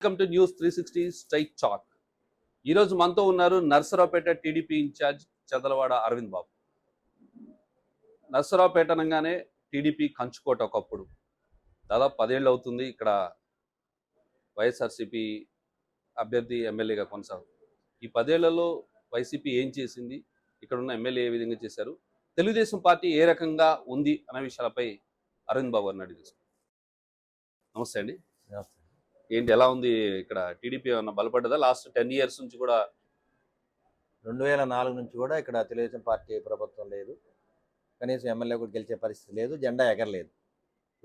Welcome to news 360 straight talk. ఈరోజు మనతో ఉన్నారు నర్సరావుపేట టీడీపీ ఇన్ఛార్జ్ చదలవాడ అరవింద్ బాబు. నర్సరావుపేట అనగానే టీడీపీ కంచుకోట ఒకప్పుడు. దాదాపు 10 ఏళ్ళు అవుతుంది ఇక్కడ వైఎస్ఆర్సీపీ అభ్యర్థి ఎమ్మెల్యేగా కొనసాగుతుంది. ఈ 10 ఏళ్లలో వైసీపీ ఏం చేసింది, ఇక్కడ ఉన్న ఎమ్మెల్యే ఏ విధంగా చేశారు, తెలుగుదేశం పార్టీ ఏ రకంగా ఉంది అనే విషయాలపై అరవింద్ బాబు గారిని అడిగి. నమస్తే అండి. ఏంటి, ఎలా ఉంది ఇక్కడ టీడీపీ ఏమన్నా బలపడ్డదా? లాస్ట్ 10 years నుంచి కూడా 2004 నుంచి కూడా ఇక్కడ తెలుగుదేశం పార్టీ ప్రభుత్వం లేదు. కనీసం ఎమ్మెల్యే కూడా గెలిచే పరిస్థితి లేదు, జెండా ఎగరలేదు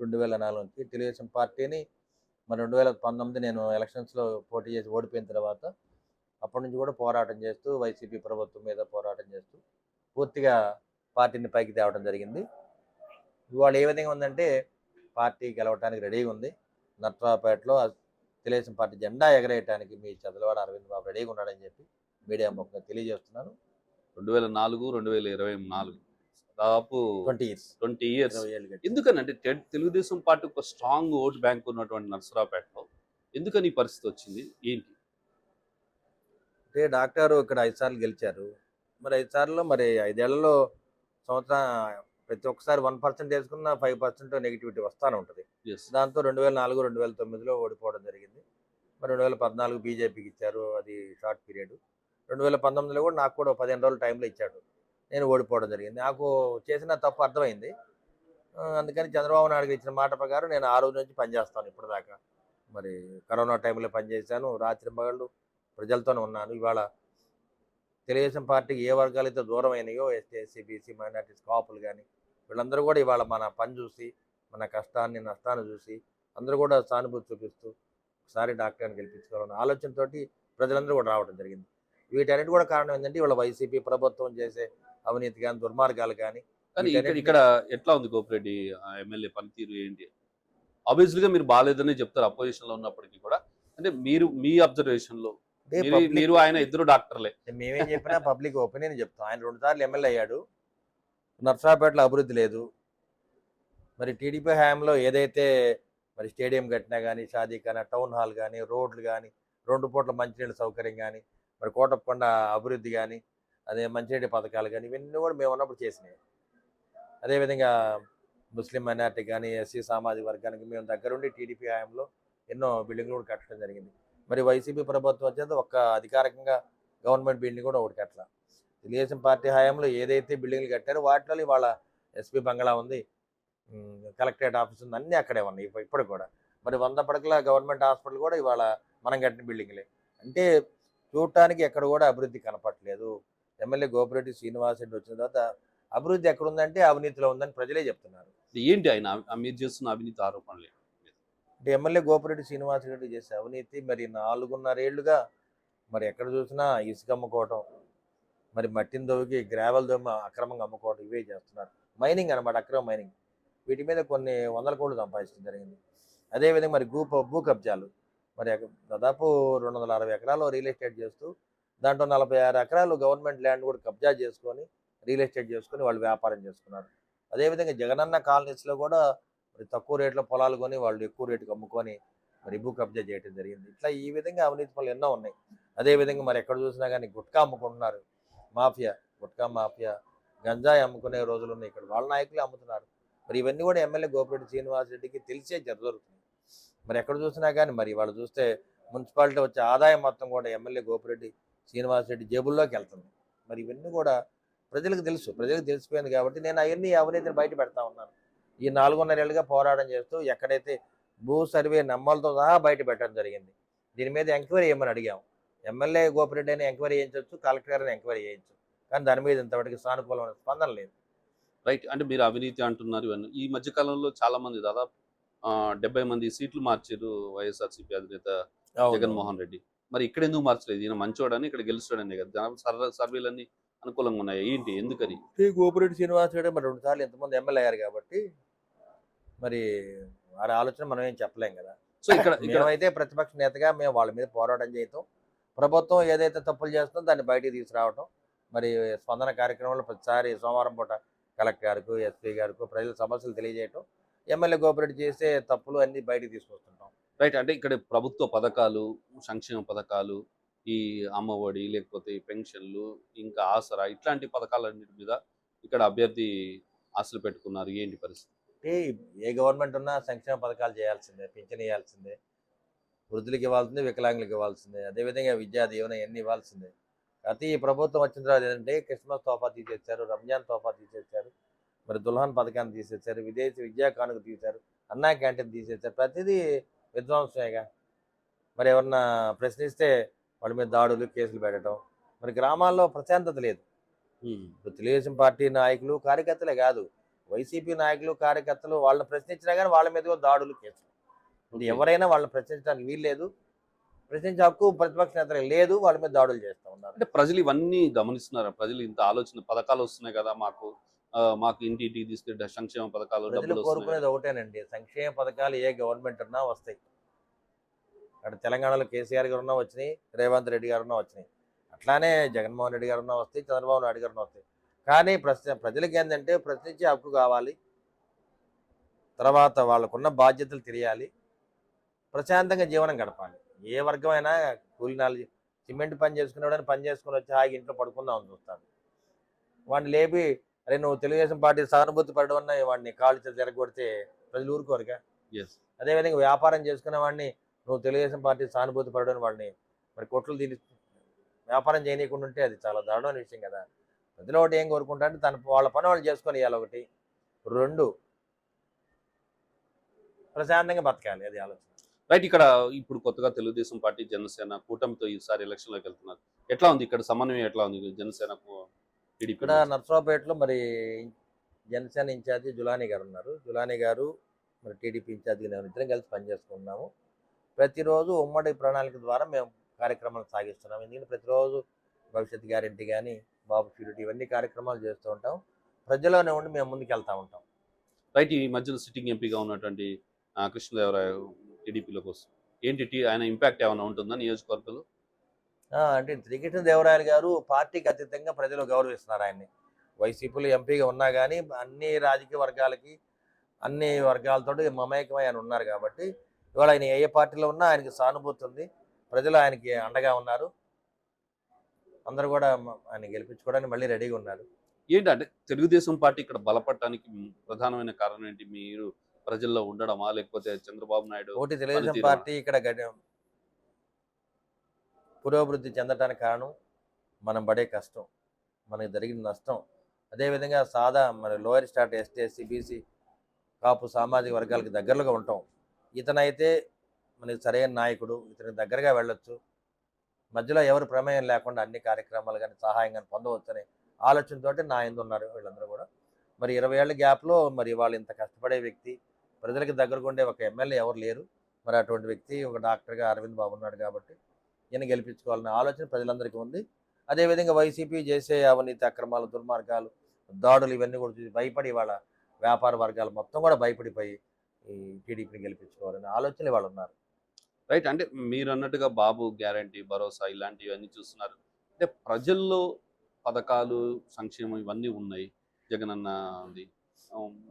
2004 నుంచి. తెలుగుదేశం పార్టీని మరి 2019 నేను ఎలక్షన్స్లో పోటీ చేసి ఓడిపోయిన తర్వాత అప్పటి నుంచి కూడా పోరాటం చేస్తూ వైసీపీ ప్రభుత్వం మీద పోరాటం చేస్తూ పూర్తిగా పార్టీని పైకి తేవడం జరిగింది. ఇవాళ ఏ విధంగా ఉందంటే పార్టీ గెలవడానికి రెడీగా ఉంది. నర్సరావుపేటలో తెలుగుదేశం పార్టీ జెండా ఎగరేయడానికి మీ చదలవాడ అరవింద్ బాబు రెడీగా ఉన్నాడని చెప్పి మీడియా ముఖంగా తెలియజేస్తున్నాను. 2004-2024 దాదాపు 20 years. ఎందుకనంటే తెలుగుదేశం పార్టీ ఒక స్ట్రాంగ్ ఓట్ బ్యాంక్ ఉన్నటువంటి నర్సరావుపేటలో ఎందుకని ఈ పరిస్థితి వచ్చింది, ఏంటి? అంటే డాక్టర్ ఇక్కడ 5 సార్లు గెలిచారు. మరి 5 సార్లు మరి 5 ఏళ్లలో సంవత్సరం ప్రతి ఒక్కసారి 1% వేసుకున్న 5% నెగిటివిటీ వస్తానే ఉంటుంది. దాంతో 2004-2009లో ఓడిపోవడం జరిగింది. మరి 2014 బీజేపీకి ఇచ్చారు, అది షార్ట్ పీరియడ్. 2019లో కూడా నాకు కూడా 15 రోజుల టైంలో ఇచ్చాడు, నేను ఓడిపోవడం జరిగింది. నాకు చేసిన తప్పు అర్థమైంది. అందుకని చంద్రబాబు నాయుడు ఇచ్చిన మాట ప్రకారం నేను ఆ రోజు నుంచి పనిచేస్తాను ఇప్పటిదాకా. మరి కరోనా టైంలో పనిచేశాను, రాత్రి మగళ్ళు ప్రజలతోనే ఉన్నాను. ఇవాళ తెలుగుదేశం పార్టీకి ఏ వర్గాలైతే దూరం అయినాయో ఎస్టీ, ఎస్సీ, బీసీ, మైనార్టీస్, కాపులు కానీ వీళ్ళందరూ కూడా ఇవాళ మన పని చూసి, మన కష్టాన్ని నష్టాన్ని చూసి అందరూ కూడా సానుభూతి చూపిస్తూ ఒకసారి డాక్టర్ని గెలిపించుకోవాలన్న ఆలోచనతోటి ప్రజలందరూ కూడా రావడం జరిగింది. వీటన్నిటి కూడా కారణం ఏంటంటే ఇవాళ వైసీపీ ప్రభుత్వం చేసే అవినీతి కానీ దుర్మార్గాలు కానీ. ఇక్కడ ఎట్లా ఉంది గోపిరెడ్డి ఎమ్మెల్యే పనితీరు ఏంటి? ఆబ్వియస్లీగా మీరు బాగాలేదని చెప్తారు అపోజిషన్ లో ఉన్నప్పటికీ కూడా. అంటే మీరు మీ అబ్జర్వేషన్ లో మీరు ఆయన ఇద్దరు డాక్టర్లే, మేమేం చెప్పినా పబ్లిక్ ఒపీనియన్ చెప్తాం. ఆయన 2 సార్లు ఎమ్మెల్యే అయ్యాడు, నర్సరావుపేటలో అభివృద్ధి లేదు. మరి టీడీపీ హయాంలో ఏదైతే మరి స్టేడియం కట్టినా కానీ, షాదీఖానా, టౌన్ హాల్ కానీ, రోడ్లు కానీ, 2 పూట్ల మంచినీళ్ళ సౌకర్యం కానీ, మరి కోటప్పకొండ అభివృద్ధి కానీ, అదే మంచినీటి పథకాలు కానీ, ఇవన్నీ కూడా మేము ఉన్నప్పుడు చేసినాయి. అదేవిధంగా ముస్లిం మైనార్టీ కానీ, ఎస్సీ సామాజిక వర్గానికి మేము దగ్గరుండి టీడీపీ హయాంలో ఎన్నో బిల్డింగ్లు కూడా కట్టడం జరిగింది. మరి వైసీపీ ప్రభుత్వం వచ్చేది ఒక్క అధికారికంగా గవర్నమెంట్ బిల్డింగ్ కూడా ఒకటి కట్టల. తెలుగుదేశం పార్టీ హయాంలో ఏదైతే బిల్డింగ్లు కట్టారో వాటిలో ఇవాళ ఎస్పీ బంగ్లా ఉంది, కలెక్టరేట్ ఆఫీస్ ఉంది, అన్నీ అక్కడే ఉన్నాయి ఇప్పటికి కూడా. మరి 100 పడకల గవర్నమెంట్ హాస్పిటల్ కూడా ఇవాళ మనం కట్టిన బిల్డింగ్లే. అంటే చూడటానికి ఎక్కడ కూడా అభివృద్ధి కనపట్లేదు. ఎమ్మెల్యే గోపిరెడ్డి శ్రీనివాసరెడ్డి వచ్చిన తర్వాత అభివృద్ధి ఎక్కడుందంటే అవినీతిలో ఉందని ప్రజలే చెప్తున్నారు. ఏంటి ఆయన మీరు చేస్తున్న అవినీతి ఆరోపణలు? అంటే ఎమ్మెల్యే గోపిరెడ్డి శ్రీనివాసరెడ్డి చేసే అవినీతి మరి 4.5 ఏళ్లుగా మరి ఎక్కడ చూసినా ఇసుక అమ్ముకోవటం, మరి మట్టిని దొవ్వికి గ్రావెల్ దొమ్మ అక్రమంగా అమ్ముకోవడం, ఇవే చేస్తున్నారు. మైనింగ్ అనమాట, అక్రమ మైనింగ్. వీటి మీద కొన్ని 100 కోట్లు సంపాదించడం జరిగింది. అదేవిధంగా మరి భూ కబ్జాలు, మరి దాదాపు 260 ఎకరాలు రియల్ ఎస్టేట్ చేస్తూ దాంట్లో 46 ఎకరాలు గవర్నమెంట్ ల్యాండ్ కూడా కబ్జా చేసుకొని రియల్ ఎస్టేట్ చేసుకొని వాళ్ళు వ్యాపారం చేసుకున్నారు. అదేవిధంగా జగనన్న కాలనీస్లో కూడా మరి తక్కువ రేట్లో పొలాలు కొని వాళ్ళు ఎక్కువ రేటుకి అమ్ముకొని మరి భూ కబ్జా చేయడం జరిగింది. ఇట్లా ఈ విధంగా అవినీతి పనులు ఎన్నో ఉన్నాయి. అదేవిధంగా మరి ఎక్కడ చూసినా కానీ గుట్కా అమ్ముకుంటున్నారు, మాఫియా, గుట్కా మాఫియా, గంజాయి అమ్ముకునే రోజులు ఉన్నాయి. ఇక్కడ వాళ్ళ నాయకులే అమ్ముతున్నారు. మరి ఇవన్నీ కూడా ఎమ్మెల్యే గోపిరెడ్డి శ్రీనివాసరెడ్డికి తెలిసే జరుగుతుంది. మరి ఎక్కడ చూసినా కానీ మరి వాళ్ళు చూస్తే మున్సిపాలిటీ వచ్చే ఆదాయం మొత్తం కూడా ఎమ్మెల్యే గోపిరెడ్డి శ్రీనివాసరెడ్డి జేబుల్లోకి వెళ్తుంది. మరి ఇవన్నీ కూడా ప్రజలకు తెలుసు, ప్రజలకు తెలిసిపోయింది కాబట్టి నేను అవన్నీ అవినీతిని బయట పెడతా ఉన్నాను. ఈ 4.5 ఏళ్ళుగా పోరాటం చేస్తూ ఎక్కడైతే భూ సర్వే నమ్మలతో సహా బయట పెట్టడం జరిగింది. దీని మీద ఎంక్వైరీ చేయమని అడిగాము. ఎమ్మెల్యే గోపిరెడ్డి అయినా ఎంక్వైరీ చేయించవచ్చు, కలెక్టర్ గారిని ఎంక్వైరీ చేయొచ్చు, కానీ దాని మీద ఇంతవరకు సానుకూలమైన స్పందన లేదు. రైట్. అంటే మీరు అవినీతి అంటున్నారు. ఇవన్నీ ఈ మధ్యకాలంలో చాలా మంది దాదాపు 70 మంది సీట్లు మార్చారు వైఎస్ఆర్సీపీ అధినేత జగన్మోహన్ రెడ్డి. మరి ఇక్కడ ఎందుకు మార్చలేదు? ఈయన మంచోడని ఇక్కడ గెలుస్తాడనే కదా, సర్వేలన్నీ అనుకూలంగా ఉన్నాయి. ఏంటి, ఎందుకని? గోపిరెడ్డి శ్రీనివాసరెడ్డి మరి 2 సార్లు ఎంతమంది ఎమ్మెల్యే అయ్యారు కాబట్టి మరి వారి ఆలోచన మనం ఏం చెప్పలేం కదా. సో ఇక్కడ మేమైతే ప్రతిపక్ష నేతగా మేము వాళ్ళ మీద పోరాటం చేయటం, ప్రభుత్వం ఏదైతే తప్పులు చేస్తుందో దాన్ని బయటికి తీసుకురావటం, మరి స్పందన కార్యక్రమంలో ప్రతిసారి సోమవారం పూట కలెక్టర్ గారికి, ఎస్పీ గారికి ప్రజల సమస్యలు తెలియజేయటం, ఎమ్మెల్యే గోపిరెడ్డి చేసే తప్పులు అన్నీ బయటికి తీసుకొస్తుంటాం. రైట్. అంటే ఇక్కడ ప్రభుత్వ పథకాలు, సంక్షేమ పథకాలు, ఈ అమ్మఒడి లేకపోతే ఈ పెన్షన్‌లు, ఇంకా ఆసరా ఇట్లాంటి పథకాలన్నిటి మీద ఇక్కడ అభ్యర్థి ఆశలు పెట్టుకున్నారు. ఏంటి పరిస్థితి? అంటే ఏ గవర్నమెంట్ ఉన్నా సంక్షేమ పథకాలు చేయాల్సిందే, పింఛన్ ఇవ్వాల్సిందే, వృద్ధులకి ఇవ్వాల్సిందే, వికలాంగులకు ఇవ్వాల్సిందే, అదేవిధంగా విద్యా దీవెన ఇవన్నీ ఇవ్వాల్సిందే. కాకపోతే ఈ ప్రభుత్వం వచ్చిన తర్వాత ఏంటంటే క్రిస్మస్ తోఫా తీసేశారు, రంజాన్ తోఫా తీసేశారు, మరి దుల్హన్ పథకాన్ని తీసేశారు, విదేశీ విద్యా కానుక తీశారు, అన్నా క్యాంటీన్ తీసేశారు. ప్రతిదీ విధ్వంసమేగా. మరి ఎవరన్నా ప్రశ్నిస్తే వాళ్ళ మీద దాడులు, కేసులు పెట్టడం. మరి గ్రామాల్లో ప్రశాంతత లేదు. హ్మ్. ఇప్పుడు తెలుగుదేశం పార్టీ నాయకులు, కార్యకర్తలే కాదు, వైసీపీ నాయకులు, కార్యకర్తలు వాళ్ళని ప్రశ్నించినా కానీ వాళ్ళ మీద కూడా దాడులు, కేసులు. ఇది ఓకే. ఎవరైనా వాళ్ళని ప్రశ్నించడానికి వీల్లేదు. ప్రశ్నించే హక్కు ప్రతిపక్ష నేతలకు లేదు. వాళ్ళ మీద దాడులు చేస్తూ ఉన్నారు. అంటే ప్రజలు ఇవన్నీ గమనిస్తున్నారా? ప్రజలు ఇంత ఆలోచన పథకాలు వస్తున్నాయి కదా! మాకు ఇంటింటికి తీసుకెళ్ళే సంక్షేమ పథకాలు ప్రజలు డబ్బులు వస్తున్నాయి కోరుకునేది కదా! ఒకటేనండి, సంక్షేమ పథకాలు ఏ గవర్నమెంట్ ఉన్నా వస్తాయి. అక్కడ తెలంగాణలో కేసీఆర్ గారు ఉన్నా వచ్చినాయి, రేవంత్ రెడ్డి గారు ఉన్నా వచ్చినాయి, అట్లానే జగన్మోహన్ రెడ్డి గారు ఉన్నా వస్తాయి, చంద్రబాబు నాయుడు గారు ఉన్నా వస్తాయి. కానీ ప్రజలకి ఏంటంటే ప్రశ్నించే హక్కు కావాలి, తర్వాత వాళ్ళకున్న బాధ్యతలు తెలియాలి, ప్రశాంతంగా జీవనం గడపాలి. ఏ వర్గమైనా కూలినాలు సిమెంట్ పని చేసుకునేవాడని పని చేసుకుని వచ్చి హాయిగా ఇంట్లో పడుకుందామని చూస్తాడు. వాడిని లేపి అరే నువ్వు తెలుగుదేశం పార్టీ సానుభూతి పడడం వల్ల వాడిని కాళ్ళు చేతులు తిరగొడితే ప్రజలు ఊరుకోరుగా. యెస్. అదేవిధంగా వ్యాపారం చేసుకునే వాడిని నువ్వు తెలుగుదేశం పార్టీ సానుభూతి పడడం వాడిని మరి కొట్లు దీని వ్యాపారం చేయనీయకుండా ఉంటే అది చాలా దారుణమైన విషయం కదా. ప్రజలు ఒకటి ఏం కోరుకుంటారంటే వాళ్ళ పని వాళ్ళు చేసుకొని ఇవ్వాలి. ఒకటి, రెండు, ప్రశాంతంగా బతకాలి. అది ఆలోచన. రైట్. ఇక్కడ ఇప్పుడు కొత్తగా తెలుగుదేశం పార్టీ, జనసేన కూటమితో ఈసారి ఎలక్షన్‌లోకి వెళ్తున్నారు. ఎట్లా ఉంది ఇక్కడ సమన్వయం ఎట్లా ఉంది జనసేనకు, టీడీపీ ఇక్కడ మధ్య? నర్సరావుపేటలో మరి జనసేన ఇన్ఛార్జి జులానీ గారు ఉన్నారు. జులానీ గారు మరి టీడీపీ ఇన్ఛార్జిగా నేను ఇద్దరం కలిసి పనిచేసుకుంటున్నాము. ప్రతిరోజు ఉమ్మడి ప్రణాళిక ద్వారా మేము కార్యక్రమాలు సాగిస్తున్నాం. ఎందుకంటే ప్రతిరోజు భవిష్యత్ గ్యారెంటీ కానీ, బాబు షూరిటీ ఇవన్నీ కార్యక్రమాలు చేస్తూ ఉంటాం. ప్రజల్లోనే ఉండి మేము ముందుకు వెళ్తూ ఉంటాం. రైట్. ఈ మధ్యలో సిట్టింగ్ ఎంపీగా ఉన్నటువంటి కృష్ణదేవరాయ టీడీపీలోకి వస్తుంది. ఏంటి ఆయన ఇంపాక్ట్ ఏమైనా ఉంటుందా నియోజకవర్గంలో? అంటే శ్రీకృష్ణ దేవరాయలు గారు పార్టీకి అతీతంగా ప్రజలు గౌరవిస్తున్నారు ఆయన్ని. వైసీపీలో ఎంపీగా ఉన్నా కానీ అన్ని రాజకీయ వర్గాలకి, అన్ని వర్గాలతో మమేకమై ఆయన ఉన్నారు కాబట్టి ఇవాళ ఆయన ఏ పార్టీలో ఉన్నా ఆయనకి సానుభూతి ఉంది. ప్రజలు ఆయనకి అండగా ఉన్నారు. అందరూ కూడా ఆయన గెలిపించుకోవడానికి మళ్ళీ రెడీగా ఉన్నారు. ఏంటంటే తెలుగుదేశం పార్టీ ఇక్కడ బలపడటానికి ప్రధానమైన కారణం ఏంటి? మీరు ప్రజల్లో ఉండడమా? లేకపోతే చంద్రబాబు నాయుడు ఒకటి, తెలుగుదేశం పనితీరేనా? పార్టీ ఇక్కడ పురోభివృద్ధి చెందడానికి కారణం మనం పడే కష్టం, మనకి జరిగిన నష్టం. అదేవిధంగా మరి lower start ST, SC, BC, Kapu సామాజిక వర్గాలకు దగ్గరగా ఉంటాం. ఇతనైతే మనకి సరైన నాయకుడు, ఇతనికి దగ్గరగా వెళ్ళొచ్చు, మధ్యలో ఎవరు ప్రమేయం లేకుండా అన్ని కార్యక్రమాలు కానీ సహాయం కానీ పొందవచ్చు అనే ఆలోచనతోటి నా యందు ఉన్నారు వీళ్ళందరూ కూడా. మరి 20 ఏళ్ల గ్యాప్లో మరి వాళ్ళు ఇంత కష్టపడే వ్యక్తి, ప్రజలకు దగ్గరగా ఉండే ఒక ఎమ్మెల్యే ఎవరు లేరు. మరి అటువంటి వ్యక్తి ఒక డాక్టర్గా అరవింద్ బాబు ఉన్నాడు కాబట్టి ఈయన గెలిపించుకోవాలనే ఆలోచన ప్రజలందరికీ ఉంది. అదేవిధంగా వైసీపీ చేసే అవినీతి అక్రమాలు, దుర్మార్గాలు, దాడులు ఇవన్నీ కూడా చూసి భయపడి వాళ్ళ వ్యాపార వర్గాలు మొత్తం కూడా భయపడిపోయి ఈ టీడీపీని గెలిపించుకోవాలనే ఆలోచనలు వాళ్ళు ఉన్నారు. రైట్. అంటే మీరు అన్నట్టుగా బాబు గ్యారంటీ, భరోసా ఇలాంటివన్నీ చూస్తున్నారు. అంటే ప్రజల్లో పథకాలు, సంక్షేమం ఇవన్నీ ఉన్నాయి. జగనన్న ఉంది.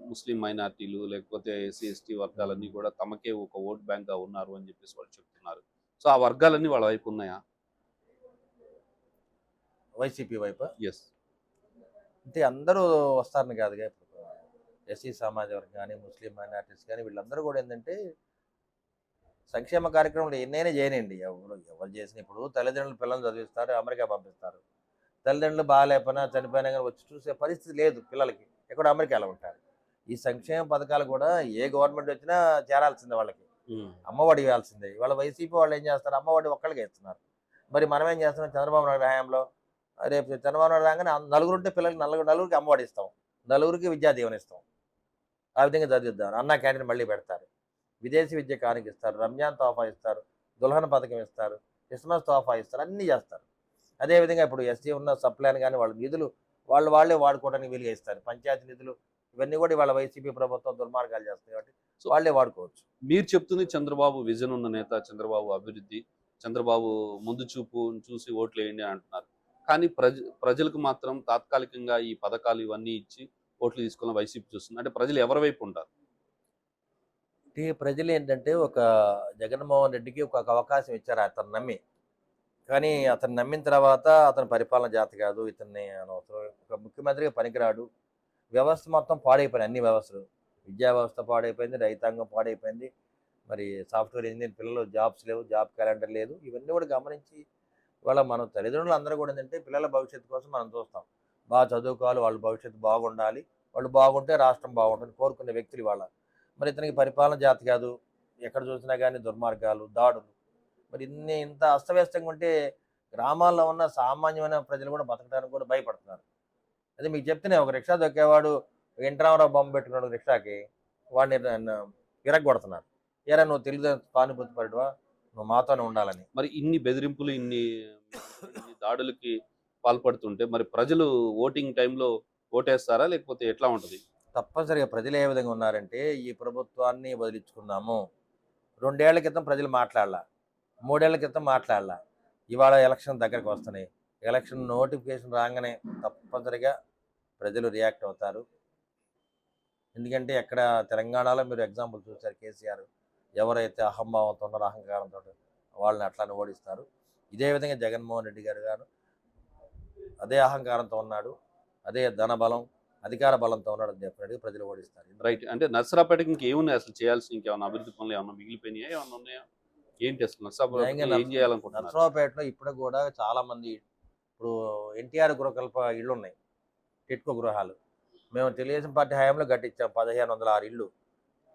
ముస్లిం మైనారిటీలు లేకపోతే ఎస్సీ, ఎస్టీ వర్గాలన్నీ కూడా తమకే ఒక ఓట్ బ్యాంక్‌గా ఉన్నారు అని చెప్పేసి వాళ్ళు చెప్తున్నారు. సో, ఆ వర్గాలన్నీ వాళ్ళ వైపు ఉన్నాయా? వైసీపీ వైపు యెస్. అంటే అందరూ వస్తారని కాదుగా. ఇప్పుడు ఎస్సీ సమాజం వర్గం కానీ, ముస్లిం మైనారిటీస్ కానీ వీళ్ళందరూ కూడా ఏంటంటే సంక్షేమ కార్యక్రమాలు ఎన్నైనా చేయనండి. ఎవరు చేసిన ఇప్పుడు తల్లిదండ్రులు పిల్లల్ని చదివిస్తారు, అమెరికా పంపిస్తారు. తల్లిదండ్రులు బాగాలేకపోయినా చనిపోయినా కానీ వచ్చి చూసే పరిస్థితి లేదు పిల్లలకి. ఎక్కడ అమెరికాలో ఉంటారు. ఈ సంక్షేమ పథకాలు కూడా ఏ గవర్నమెంట్ వచ్చినా చేరాల్సిందే వాళ్ళకి. అమ్మఒడి ఇవ్వాల్సిందే. ఇవాళ వైసీపీ వాళ్ళు ఏం చేస్తారు, అమ్మఒడి ఒక్కళ్ళకి ఇస్తున్నారు. మరి మనం ఏం చేస్తున్నాం, చంద్రబాబు నాయుడు హయాంలో రేపు చంద్రబాబు నాయుడు రాగానే నలుగురు ఉంటే పిల్లలకి నలుగురికి అమ్మఒడి ఇస్తాం, నలుగురికి విద్యా దీవెన ఇస్తాం. ఆ విధంగా చదివిద్దాం. అన్నా క్యాంటీన్ మళ్ళీ పెడతారు, విదేశీ విద్య కానుక ఇస్తారు, రంజాన్ తోఫా ఇస్తారు, దుల్హన్ పథకం ఇస్తారు, క్రిస్మస్ తోఫా ఇస్తారు, అన్నీ చేస్తారు. అదేవిధంగా ఇప్పుడు ఎస్టీ ఉన్న సప్లైన్ కానీ వాళ్ళ నిధులు వాళ్ళే వాడుకోవడానికి వీలుగా ఇస్తారు. పంచాయతీ నిధులు ఇవన్నీ కూడా వాళ్ళ వైసీపీ ప్రభుత్వం దుర్మార్గాలు చేస్తుంది కాబట్టి వాళ్ళే వాడుకోవచ్చు. మీరు చెప్తుంది చంద్రబాబు విజన్ ఉన్న నేత, చంద్రబాబు అభివృద్ధి, చంద్రబాబు ముందు చూపు చూసి ఓట్లు వేయండి అని అంటున్నారు. కానీ ప్రజలకు మాత్రం తాత్కాలికంగా ఈ పథకాలు ఇవన్నీ ఇచ్చి ఓట్లు తీసుకోవాలని వైసీపీ చూస్తుంది. అంటే ప్రజలు ఎవరి వైపు ఉంటారు? అంటే ప్రజలు ఏంటంటే ఒక జగన్మోహన్ రెడ్డికి ఒక అవకాశం ఇచ్చారు అతను నమ్మి. కానీ అతను నమ్మిన తర్వాత అతని పరిపాలన చేత కాదు. ఇతన్ని అనవసరం ఒక ముఖ్యమంత్రిగా పనికిరాడు. వ్యవస్థ మొత్తం పాడైపోయినాయి అన్ని వ్యవస్థలు. విద్యా వ్యవస్థ పాడైపోయింది, రైతాంగం పాడైపోయింది. మరి సాఫ్ట్‌వేర్ ఇంజినీర్ పిల్లలు జాబ్స్ లేవు, జాబ్ క్యాలెండర్ లేదు. ఇవన్నీ కూడా గమనించి ఇవాళ మనం తల్లిదండ్రులు అందరూ కూడా ఏంటంటే పిల్లల భవిష్యత్తు కోసం మనం చూస్తాం. బాగా చదువుకోవాలి, వాళ్ళ భవిష్యత్తు బాగుండాలి. వాళ్ళు బాగుంటే రాష్ట్రం బాగుంటుంది కోరుకునే వ్యక్తులు ఇవాళ. మరి ఇతనికి పరిపాలన చేత కాదు. ఎక్కడ చూసినా గానీ దుర్మార్గాలు, దాడులు. మరి ఇంత అస్తవ్యస్తంగా ఉంటే గ్రామాల్లో ఉన్న సామాన్యమైన ప్రజలు కూడా బతకడానికి కూడా భయపడుతున్నారు. అదే మీకు చెప్తేనే ఒక రిక్షా దొక్కేవాడు ఎన్‌రామారావు బొమ్మ పెట్టుకున్నాడు రిక్షాకి. వాడిని విరగ్గొడుతున్నారు. ఏరా నువ్వు తెలుగుదేశం సానుభూతి పరుడువా? నువ్వు మాతోనే ఉండాలని. మరి ఇన్ని బెదిరింపులు, ఇన్ని దాడులకి పాల్పడుతుంటే మరి ప్రజలు ఓటింగ్ టైంలో ఓటేస్తారా? లేకపోతే ఎట్లా ఉంటది? తప్పనిసరిగా ప్రజలు ఏ విధంగా ఉన్నారంటే ఈ ప్రభుత్వాన్ని వదిలించుకుందాము. 2 ఏళ్ల క్రితం ప్రజలు మాట్లాడలా. 3 ఏళ్ల క్రితం మాట్లాడలా. ఇవాళ ఎలక్షన్ దగ్గరకు వస్తున్నాయి. ఎలక్షన్ నోటిఫికేషన్ రాగానే తప్పనిసరిగా ప్రజలు రియాక్ట్ అవుతారు. ఎందుకంటే ఎక్కడ తెలంగాణలో మీరు ఎగ్జాంపుల్ చూశారు కేసీఆర్. ఎవరైతే అహంభావంతో ఉన్నారో, అహంకారంతో వాళ్ళని అట్లానే ఓడిస్తారు. ఇదే విధంగా జగన్మోహన్ రెడ్డి గారు అదే అహంకారంతో ఉన్నాడు. అదే ధనబలం, అధికార బలంతో ఉన్నాడు. డెఫినెట్‌గా ప్రజలు ఓడిస్తారు. రైట్. అంటే నర్సరావుపేటకి ఇంకేమున్నాయి అసలు చేయాల్సిన? ఇంకేమన్నా అభివృద్ధి పనులు ఏమన్నా మిగిలిపోయినాయా? ఏమన్నా ఉన్నాయా? ఏంటి అసలు నర్సరావుపేటకి ఏం చేయాలనుకుంటున్నారు? నర్సరావుపేటలో ఇప్పుడు కూడా చాలా మంది ఇప్పుడు ఎన్టీఆర్ గృహకల్ప ఇళ్ళు ఉన్నాయి, టిట్కో గృహాలు. మేము తెలుగుదేశం పార్టీ హయాంలో కట్టించాం 1506 ఇళ్ళు.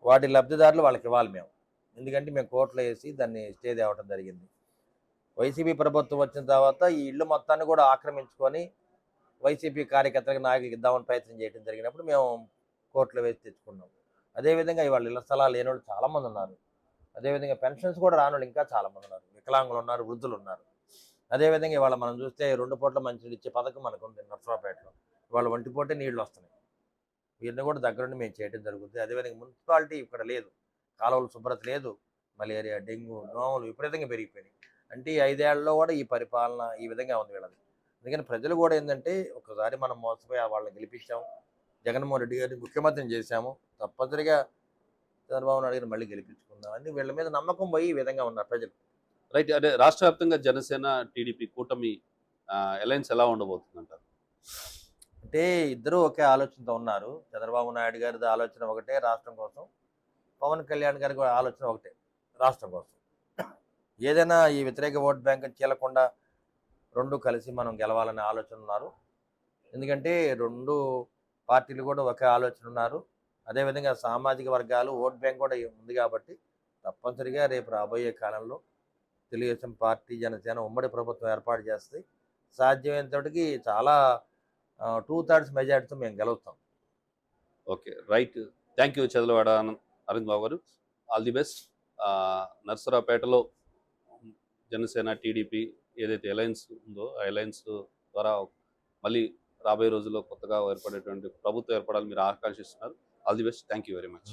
వాటి లబ్ధిదారులు వాళ్ళకి ఇవ్వాలి మేము. ఎందుకంటే మేము కోర్టులో వేసి దాన్ని స్టే తేవడం జరిగింది. వైసీపీ ప్రభుత్వం వచ్చిన తర్వాత ఈ ఇళ్ళు మొత్తాన్ని కూడా ఆక్రమించుకొని వైసీపీ కార్యకర్తలకు, నాయకులకు ఇద్దామని ప్రయత్నం చేయడం జరిగినప్పుడు మేము కోర్టులో వేసి తెచ్చుకున్నాం. అదేవిధంగా ఇవాళ ఇళ్ల స్థలాలు లేని వాళ్ళు చాలామంది ఉన్నారు. అదేవిధంగా పెన్షన్స్ కూడా రాని వాళ్ళు ఇంకా చాలామంది ఉన్నారు. వికలాంగులు ఉన్నారు, వృద్ధులు ఉన్నారు. అదేవిధంగా ఇవాళ మనం చూస్తే 2 పూట్ల మంచినీళ్ళు ఇచ్చే పథకం మనకు ఉంది నర్సరావుపేటలో. ఇవాళ ఒంటి పూటే నీళ్లు వస్తున్నాయి. ఇవన్నీ కూడా దగ్గరుండి మేము చేయడం జరుగుతుంది. అదేవిధంగా మున్సిపాలిటీ ఇక్కడ లేదు, కాలువల శుభ్రత లేదు, మలేరియా, డెంగ్యూ, దోమలు విపరీతంగా పెరిగిపోయినాయి. అంటే ఈ 5 ఏళ్లలో కూడా ఈ పరిపాలన ఈ విధంగా ఉంది వీళ్ళది. అందుకని ప్రజలు కూడా ఏంటంటే ఒకసారి మనం మోసపోయి వాళ్ళని గెలిపించాము, జగన్మోహన్ రెడ్డి గారిని ముఖ్యమంత్రిని చేశాము, తప్పనిసరిగా చంద్రబాబు నాయుడు గారిని మళ్ళీ గెలిపించుకుందాం అని వీళ్ళ మీద నమ్మకం పోయి ఈ విధంగా ఉన్నారు ప్రజలు. రైట్. అంటే రాష్ట్ర వ్యాప్తంగా జనసేన, టీడీపీ కూటమి అలయన్స్ ఎలా ఉండబోతుందంటారు? అంటే ఇద్దరూ ఒకే ఆలోచనతో ఉన్నారు. చంద్రబాబు నాయుడు గారిది ఆలోచన ఒకటే రాష్ట్రం కోసం, పవన్ కళ్యాణ్ గారి కూడా ఆలోచన ఒకటే రాష్ట్రం కోసం. ఏదైనా ఈ వ్యతిరేక ఓట్ బ్యాంక్ చీలకుండా 2 కలిసి మనం గెలవాలనే ఆలోచన ఉన్నారు. ఎందుకంటే 2 పార్టీలు కూడా ఒకే ఆలోచన ఉన్నారు. అదేవిధంగా సామాజిక వర్గాలు ఓట్ బ్యాంక్ కూడా ఉంది కాబట్టి తప్పనిసరిగా రేపు రాబోయే కాలంలో తెలుగుదేశం పార్టీ, జనసేన ఉమ్మడి ప్రభుత్వం ఏర్పాటు చేస్తుంది. సాధ్యమైనంతటికి చాలా 2/3 మెజార్టీతో మేము గెలుస్తాం. Okay. Right. Thank you Chadalavada Arvind Babu గారు. All the best. నర్సరావుపేటలో జనసేన, టీడీపీ ఏదైతే అలయన్స్ ఉందో ఆ అలయన్స్ ద్వారా మళ్ళీ రాబోయే రోజుల్లో కొత్తగా ఏర్పడేటువంటి ప్రభుత్వం ఏర్పడాలని మీరు ఆకాంక్షిస్తున్నారు. All the best. Thank you very much.